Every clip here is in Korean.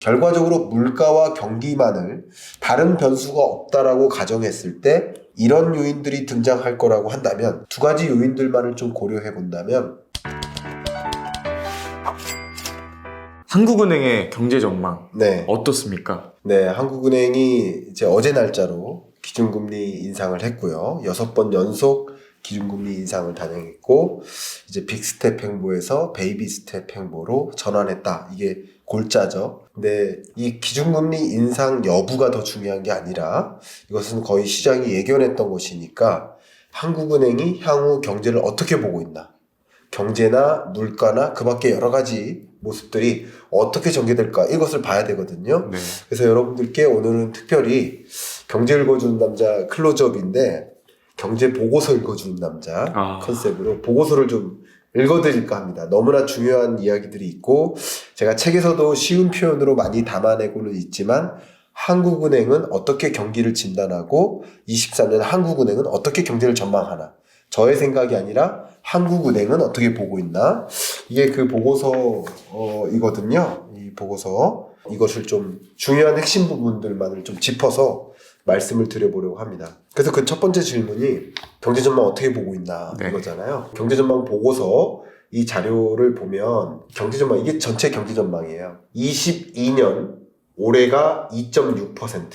결과적으로 물가와 경기만을 다른 변수가 없다라고 가정했을 때 이런 요인들이 등장할 거라고 한다면 두 가지 요인들만을 좀 고려해 본다면 한국은행의 경제 전망 네. 어떻습니까? 네, 한국은행이 이제 어제 날짜로 기준금리 인상을 했고요. 6번 연속 기준금리 인상을 단행했고 이제 빅스텝 행보에서 베이비 스텝 행보로 전환했다. 이게 골자죠. 근데 이 기준금리 인상 여부가 더 중요한 게 아니라 이것은 거의 시장이 예견했던 것이니까 한국은행이 향후 경제를 어떻게 보고 있나, 경제나 물가나 그 밖에 여러 가지 모습들이 어떻게 전개될까, 이것을 봐야 되거든요. 네. 그래서 여러분들께 오늘은 특별히 경제 읽어주는 남자 클로즈업인데 경제 보고서 읽어주는 남자 컨셉으로 보고서를 좀 읽어드릴까 합니다. 너무나 중요한 이야기들이 있고 제가 책에서도 쉬운 표현으로 많이 담아내고는 있지만 한국은행은 어떻게 경기를 진단하고 23년 한국은행은 어떻게 경제를 전망하나, 저의 생각이 아니라 한국은행은 어떻게 보고 있나, 이게 그 보고서이거든요. 이 보고서, 이것을 좀 중요한 핵심 부분들만을 좀 짚어서 말씀을 드려보려고 합니다. 그래서 그 첫 번째 질문이 경제 전망 어떻게 보고 있나, 네. 이거잖아요. 경제 전망 보고서 이 자료를 보면 경제 전망, 이게 전체 경제 전망이에요. 22년 올해가 2.6%.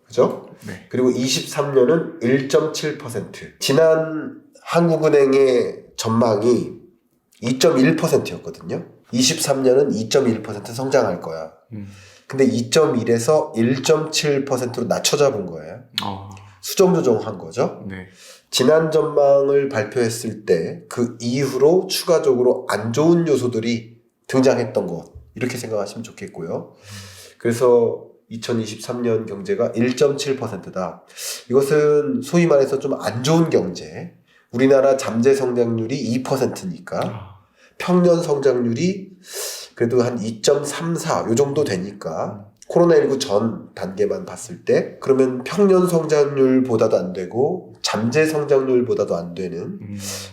그죠? 네. 그리고 23년은 1.7%. 지난 한국은행의 전망이 2.1%였거든요. 23년은 2.1% 성장할 거야. 근데 2.1에서 1.7%로 낮춰 잡은 거예요. 수정 조정한 거죠. 네. 지난 전망을 발표했을 때 그 이후로 추가적으로 안 좋은 요소들이 등장했던 것, 이렇게 생각하시면 좋겠고요. 그래서 2023년 경제가 1.7%다. 이것은 소위 말해서 좀 안 좋은 경제. 우리나라 잠재 성장률이 2%니까 평년 성장률이 그래도 한 2.34 요 정도 되니까 코로나19 전 단계만 봤을 때 그러면 평년 성장률보다도 안 되고 잠재 성장률보다도 안 되는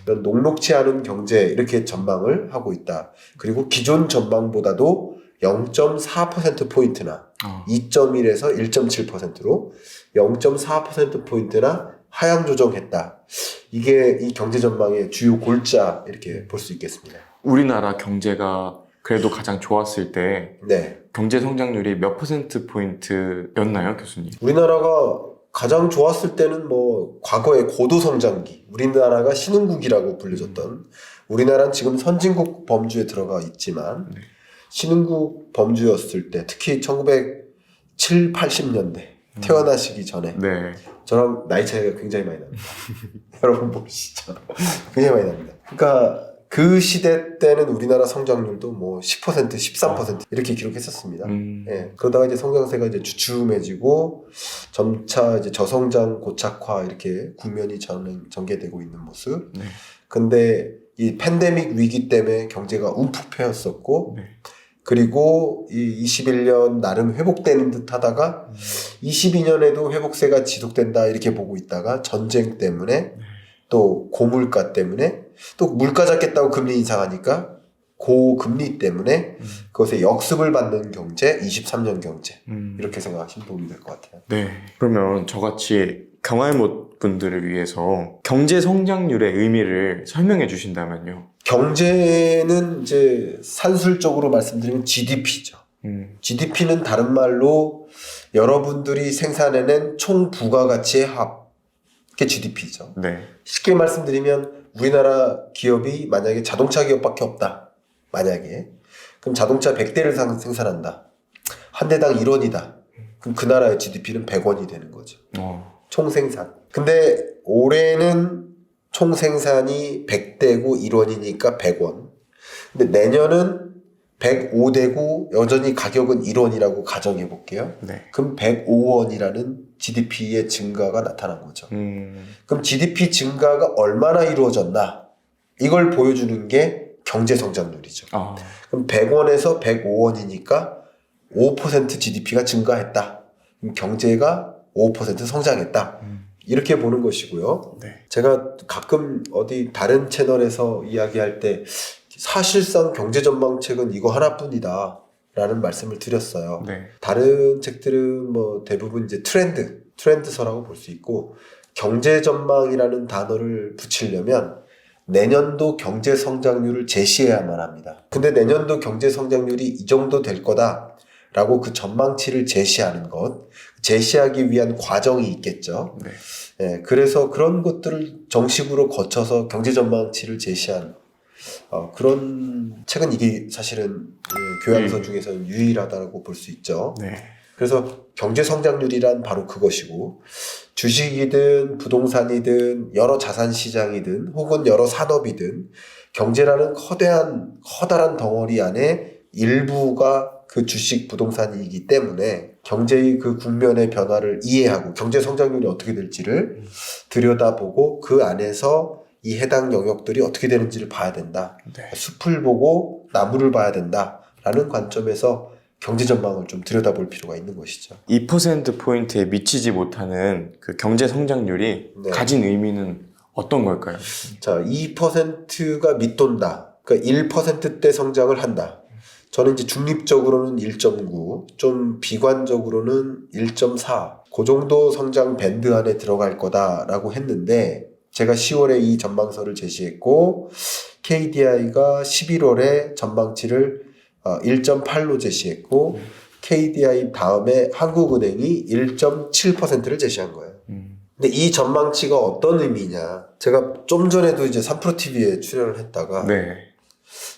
이런 녹록치 않은 경제, 이렇게 전망을 하고 있다. 그리고 기존 전망보다도 0.4%포인트나 2.1에서 1.7%로 0.4%포인트나 하향 조정했다. 이게 이 경제 전망의 주요 골자, 이렇게 볼 수 있겠습니다. 우리나라 경제가 그래도 가장 좋았을 때 네. 경제 성장률이 몇 %포인트였나요, 교수님? 우리나라가 가장 좋았을 때는 뭐 과거의 고도 성장기, 우리나라가 신흥국이라고 불려졌던, 우리나라는 지금 선진국 범주에 들어가 있지만 신흥국 범주였을 때, 특히 1970, 80년대 태어나시기 전에 저랑 나이 차이가 굉장히 많이 납니다. 여러분 보시죠. 굉장히 많이 납니다. 그러니까 그 시대 때는 우리나라 성장률도 뭐 10%, 13% 이렇게 기록했었습니다. 예. 그러다가 이제 성장세가 이제 주춤해지고 점차 이제 저성장 고착화, 이렇게 국면이 전개되고 있는 모습. 근데 이 팬데믹 위기 때문에 경제가 움푹 패였었고, 그리고 이 21년 나름 회복되는 듯 하다가 22년에도 회복세가 지속된다, 이렇게 보고 있다가 전쟁 때문에 또 고물가 때문에 또 물가 잡겠다고 금리 인상하니까 고금리 때문에 그것에 역습을 받는 경제, 23년 경제, 이렇게 생각하시면 도움이 될 것 같아요. 네. 그러면 저같이 경할못 분들을 위해서 경제 성장률의 의미를 설명해 주신다면요. 경제는 이제 산술적으로 말씀드리면 GDP죠. GDP는 다른 말로 여러분들이 생산해낸 총 부가가치의 합, 그게 GDP죠. 네. 쉽게 말씀드리면 우리나라 기업이 만약에 자동차 기업밖에 없다, 만약에, 그럼 자동차 100대를 생산한다. 한 대당 1원이다. 그럼 그 나라의 GDP는 100원이 되는 거죠. 총생산. 근데 올해는 총생산이 100대고 1원이니까 100원. 근데 내년은 105대고 여전히 가격은 1원이라고 가정해 볼게요. 그럼 105원이라는 GDP의 증가가 나타난 거죠. 그럼 GDP 증가가 얼마나 이루어졌나, 이걸 보여주는 게 경제 성장률이죠. 그럼 100원에서 105원이니까 5% GDP가 증가했다. 그럼 경제가 5% 성장했다. 이렇게 보는 것이고요. 제가 가끔 어디 다른 채널에서 이야기할 때 사실상 경제 전망책은 이거 하나뿐이다, 라는 말씀을 드렸어요. 네. 다른 책들은 뭐 대부분 이제 트렌드서라고 볼 수 있고, 경제 전망이라는 단어를 붙이려면 내년도 경제 성장률을 제시해야만 합니다. 근데 내년도 경제 성장률이 이 정도 될 거다라고 그 전망치를 제시하는 것, 제시하기 위한 과정이 있겠죠. 네. 예, 그래서 그런 것들을 정식으로 거쳐서 경제 전망치를 제시한 그런 책은 이게 사실은 교양서 중에서는 유일하다고 볼 수 있죠. 네. 그래서 경제 성장률이란 바로 그것이고, 주식이든 부동산이든 여러 자산 시장이든 혹은 여러 산업이든 경제라는 커다란 덩어리 안에 일부가 그 주식 부동산이기 때문에 경제의 그 국면의 변화를 이해하고 경제 성장률이 어떻게 될지를 들여다보고 그 안에서 이 해당 영역들이 어떻게 되는지를 봐야 된다. 네. 숲을 보고 나무를 봐야 된다라는 관점에서 경제 전망을 좀 들여다볼 필요가 있는 것이죠. 2%포인트에 미치지 못하는 그 경제 성장률이 네. 가진 의미는 어떤 걸까요? 자, 2%가 밑돈다. 그러니까 1%대 성장을 한다. 저는 이제 중립적으로는 1.9, 좀 비관적으로는 1.4, 그 정도 성장 밴드 안에 들어갈 거다라고 했는데, 제가 10월에 이 전망서를 제시했고, KDI가 11월에 전망치를 1.8로 제시했고, KDI 다음에 한국은행이 1.7%를 제시한 거예요. 근데 이 전망치가 어떤 의미냐? 제가 좀 전에도 이제 3프로TV에 출연을 했다가, 네.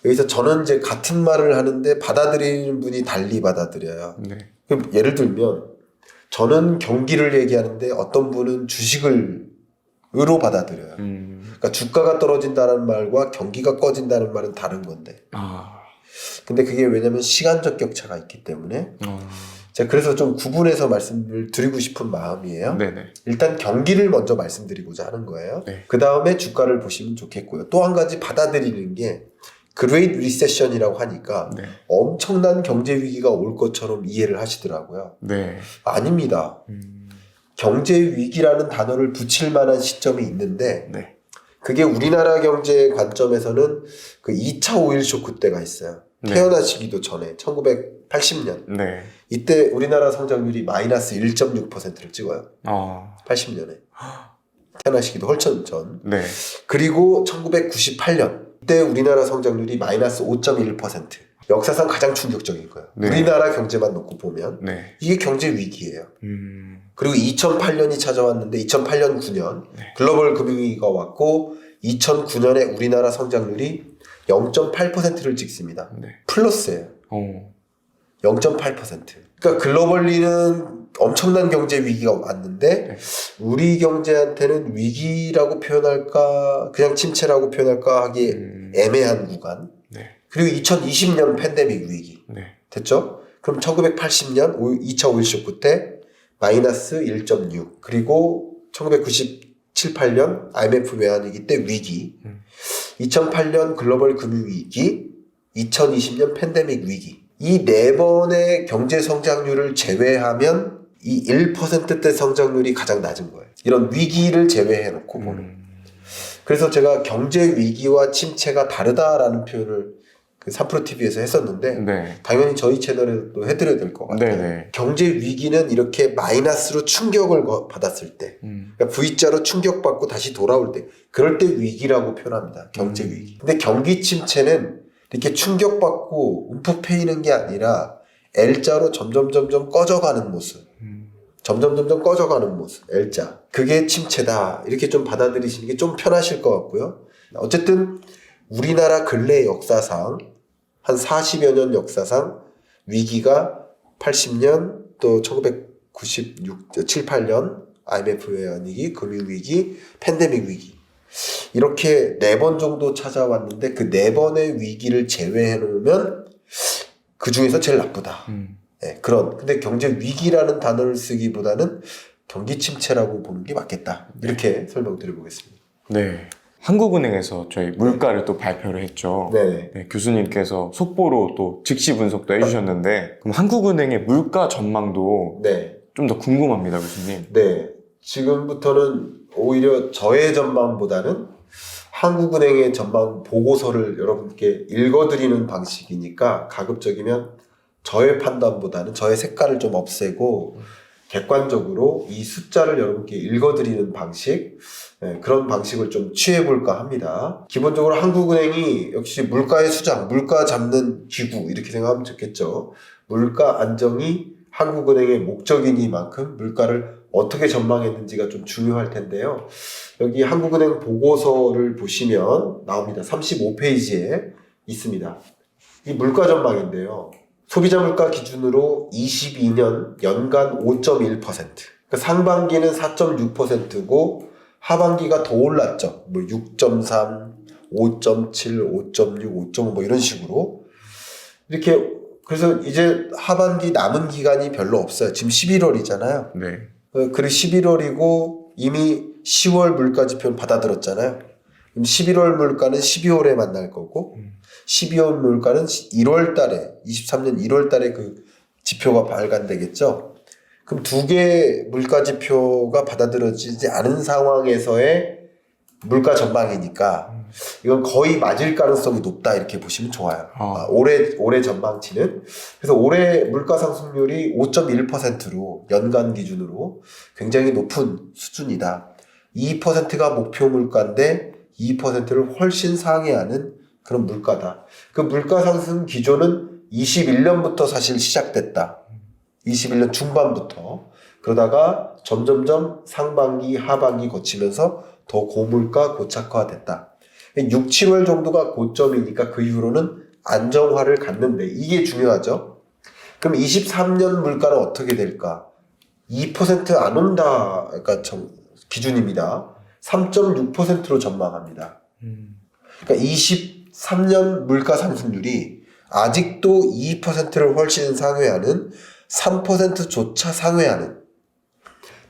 여기서 저는 이제 같은 말을 하는데 받아들이는 분이 달리 받아들여요. 네. 그럼 예를 들면, 저는 경기를 얘기하는데 어떤 분은 주식으로 받아들여요. 그러니까 주가가 떨어진다는 말과 경기가 꺼진다는 말은 다른 건데. 근데 그게 왜냐면 시간적 격차가 있기 때문에 제가 그래서 좀 구분해서 말씀을 드리고 싶은 마음이에요. 네네. 일단 경기를 먼저 말씀드리고자 하는 거예요. 네. 그 다음에 주가를 보시면 좋겠고요. 또 한 가지 받아들이는 게 그레이트 리세션이라고 하니까 네. 엄청난 경제 위기가 올 것처럼 이해를 하시더라고요. 네. 아닙니다. 경제 위기라는 단어를 붙일 만한 시점이 있는데 네. 그게 우리나라 경제 관점에서는 그 2차 오일 쇼크 때가 있어요. 네. 태어나시기도 전에 1980년. 네. 이때 우리나라 성장률이 마이너스 1.6%를 찍어요. 80년에. 태어나시기도 훨씬 전. 네. 그리고 1998년. 이때 우리나라 성장률이 마이너스 5.1%. 역사상 가장 충격적인 거예요. 네. 우리나라 경제만 놓고 보면. 네. 이게 경제 위기예요. 그리고 2008년이 찾아왔는데 2008년 9년 네. 글로벌 금융위기가 왔고 2009년에 우리나라 성장률이 0.8%를 찍습니다. 네. 플러스예요. 0.8%. 그러니까 글로벌리는 엄청난 경제 위기가 왔는데 네. 우리 경제한테는 위기라고 표현할까 그냥 침체라고 표현할까 하기 애매한 구간. 네. 그리고 2020년 팬데믹 위기. 네. 됐죠? 그럼 1980년 2차 오일 쇼크 때 마이너스 1.6 그리고 1997, 8년 IMF 외환위기 때 위기 2008년 글로벌 금융위기 2020년 팬데믹 위기 이 네 번의 경제 성장률을 제외하면 이 1%대 성장률이 가장 낮은 거예요. 이런 위기를 제외해 놓고 보는. 그래서 제가 경제 위기와 침체가 다르다라는 표현을 그 3프로TV에서 했었는데 네. 당연히 저희 채널에도 해드려야 될 것 같아요. 네네. 경제 위기는 이렇게 마이너스로 충격을 받았을 때 그러니까 V자로 충격받고 다시 돌아올 때 그럴 때 위기라고 표현합니다. 경제 위기. 근데 경기 침체는 이렇게 충격받고 움푹 패이는 게 아니라 L자로 점점 꺼져가는 모습. 점점 꺼져가는 모습. L자. 그게 침체다. 이렇게 좀 받아들이시는 게 좀 편하실 것 같고요. 어쨌든 우리나라 근래 역사상 한 40여 년 역사상 위기가 80년 또 1996, 7, 8년 IMF 외환위기, 금융위기, 팬데믹 위기 이렇게 4번 정도 찾아왔는데 그 4번의 위기를 제외해 놓으면 그 중에서 제일 나쁘다. 네, 근데 경제 위기라는 단어를 쓰기보다는 경기 침체라고 보는 게 맞겠다. 이렇게 설명드려보겠습니다. 네. 한국은행에서 저희 물가를 또 발표를 했죠. 네. 네, 교수님께서 속보로 또 즉시 분석도 해주셨는데 그럼 한국은행의 물가 전망도 네. 좀 더 궁금합니다, 교수님. 네. 지금부터는 오히려 저의 전망보다는 한국은행의 전망 보고서를 여러분께 읽어드리는 방식이니까 가급적이면 저의 판단보다는 저의 색깔을 좀 없애고 객관적으로 이 숫자를 여러분께 읽어드리는 방식, 그런 방식을 좀 취해볼까 합니다. 기본적으로 한국은행이 역시 물가의 수장, 물가 잡는 기구 이렇게 생각하면 좋겠죠. 물가 안정이 한국은행의 목적이니만큼 물가를 어떻게 전망했는지가 좀 중요할 텐데요. 여기 한국은행 보고서를 보시면 나옵니다. 35페이지에 있습니다. 이 물가 전망인데요. 소비자 물가 기준으로 22년 연간 5.1%. 그러니까 상반기는 4.6%고 하반기가 더 올랐죠. 뭐 6.3, 5.7, 5.6, 5.5 뭐 이런 식으로. 이렇게 그래서 이제 하반기 남은 기간이 별로 없어요. 지금 11월이잖아요. 네. 그리고 11월이고 이미 10월 물가 지표는 받아들었잖아요. 그럼 11월 물가는 12월에 만날 거고 12월 물가는 1월 달에 23년 1월 달에 그 지표가 발간되겠죠. 그럼 두 개의 물가 지표가 받아들여지지 않은 상황에서의 물가 전망이니까 이건 거의 맞을 가능성이 높다 이렇게 보시면 좋아요. 올해 전망치는. 그래서 올해 물가 상승률이 5.1%로 연간 기준으로 굉장히 높은 수준이다. 2%가 목표 물가인데 2%를 훨씬 상회하는 그런 물가다. 그 물가 상승 기조는 21년부터 사실 시작됐다. 21년 중반부터. 그러다가 점점점 상반기, 하반기 거치면서 더 고물가, 고착화됐다. 6, 7월 정도가 고점이니까 그 이후로는 안정화를 갖는데 이게 중요하죠. 그럼 23년 물가는 어떻게 될까? 2%안 온다. 그러니까 기준입니다. 3.6%로 전망합니다. 그러니까 23년 물가 상승률이 아직도 2%를 훨씬 상회하는 3%조차 상회하는,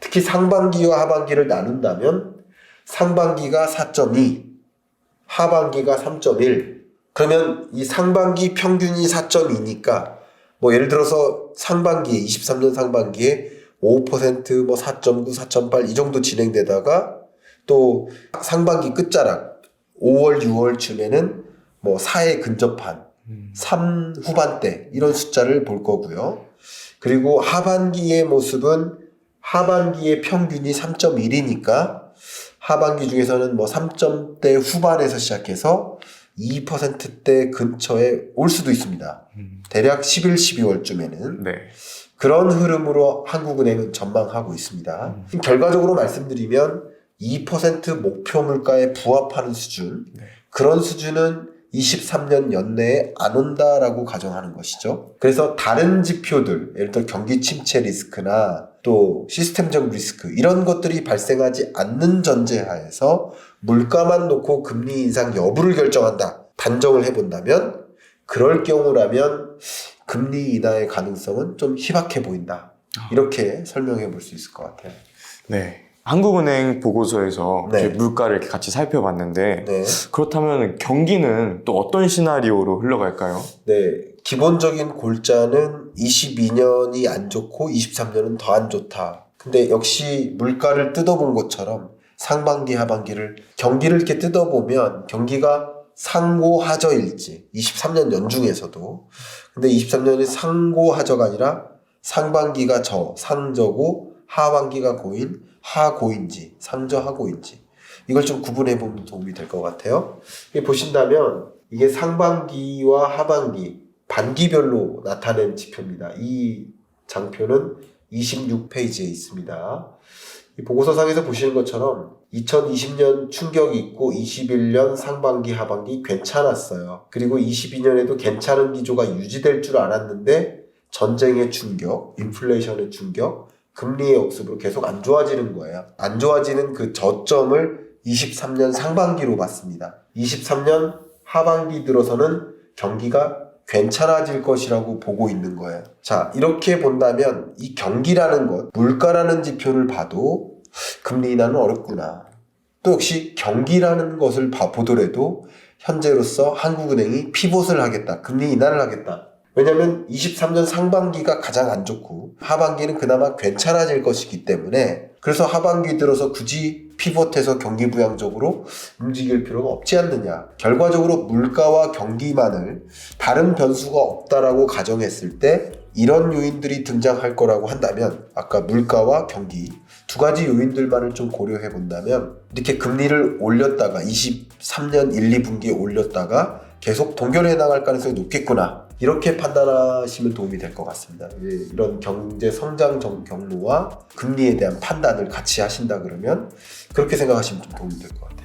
특히 상반기와 하반기를 나눈다면 상반기가 4.2, 하반기가 3.1. 그러면 이 상반기 평균이 4.2니까 뭐 예를 들어서 상반기에 23년 상반기에 5%, 뭐 4.9, 4.8 이 정도 진행되다가 또 상반기 끝자락 5월, 6월쯤에는 뭐 4에 근접한 3 후반대 이런 숫자를 볼 거고요. 그리고 하반기의 모습은 하반기의 평균이 3.1이니까 하반기 중에서는 뭐 3점대 후반에서 시작해서 2%대 근처에 올 수도 있습니다. 대략 11, 12월쯤에는. 네. 그런 흐름으로 한국은행은 전망하고 있습니다. 결과적으로 말씀드리면 2% 목표 물가에 부합하는 수준, 그런 수준은 23년 연내에 안 온다라고 가정하는 것이죠. 그래서 다른 지표들, 예를 들어 경기 침체 리스크나 또 시스템적 리스크 이런 것들이 발생하지 않는 전제하에서 물가만 놓고 금리 인상 여부를 결정한다. 단정을 해본다면 그럴 경우라면 금리 인하의 가능성은 좀 희박해 보인다. 이렇게 설명해 볼 수 있을 것 같아요. 네. 한국은행 보고서에서 네. 물가를 이렇게 같이 살펴봤는데 네. 그렇다면 경기는 또 어떤 시나리오로 흘러갈까요? 네. 기본적인 골자는 22년이 안 좋고 23년은 더 안 좋다. 근데 역시 물가를 뜯어본 것처럼 상반기, 하반기를 경기를 이렇게 뜯어보면 경기가 상고하저일지 23년 연중에서도 근데 23년이 상고하저가 아니라 상반기가 상저고 하반기가 고인 하고인지 상저하고인지 이걸 좀 구분해 보면 도움이 될 것 같아요. 보신다면 이게 상반기와 하반기 반기별로 나타낸 지표입니다. 이 장표는 26페이지에 있습니다. 이 보고서상에서 보시는 것처럼 2020년 충격이 있고 21년 상반기 하반기 괜찮았어요. 그리고 22년에도 괜찮은 기조가 유지될 줄 알았는데 전쟁의 충격, 인플레이션의 충격, 금리의 역습으로 계속 안 좋아지는 거예요. 안 좋아지는 그 저점을 23년 상반기로 봤습니다. 23년 하반기 들어서는 경기가 괜찮아질 것이라고 보고 있는 거예요. 자, 이렇게 본다면 이 경기라는 것, 물가라는 지표를 봐도 금리 인하는 어렵구나. 또 역시 경기라는 것을 보더라도 현재로서 한국은행이 피봇을 하겠다. 금리 인하를 하겠다. 왜냐하면 23년 상반기가 가장 안 좋고 하반기는 그나마 괜찮아질 것이기 때문에 그래서 하반기 들어서 굳이 피벗해서 경기 부양적으로 움직일 필요가 없지 않느냐. 결과적으로 물가와 경기만을 다른 변수가 없다라고 가정했을 때 이런 요인들이 등장할 거라고 한다면 아까 물가와 경기 두 가지 요인들만을 좀 고려해 본다면 이렇게 금리를 올렸다가 23년 1, 2분기에 올렸다가 계속 동결해 나갈 가능성이 높겠구나. 이렇게 판단하시면 도움이 될 것 같습니다. 이런 경제 성장 경로와 금리에 대한 판단을 같이 하신다 그러면 그렇게 생각하시면 좀 도움이 될 것 같아요.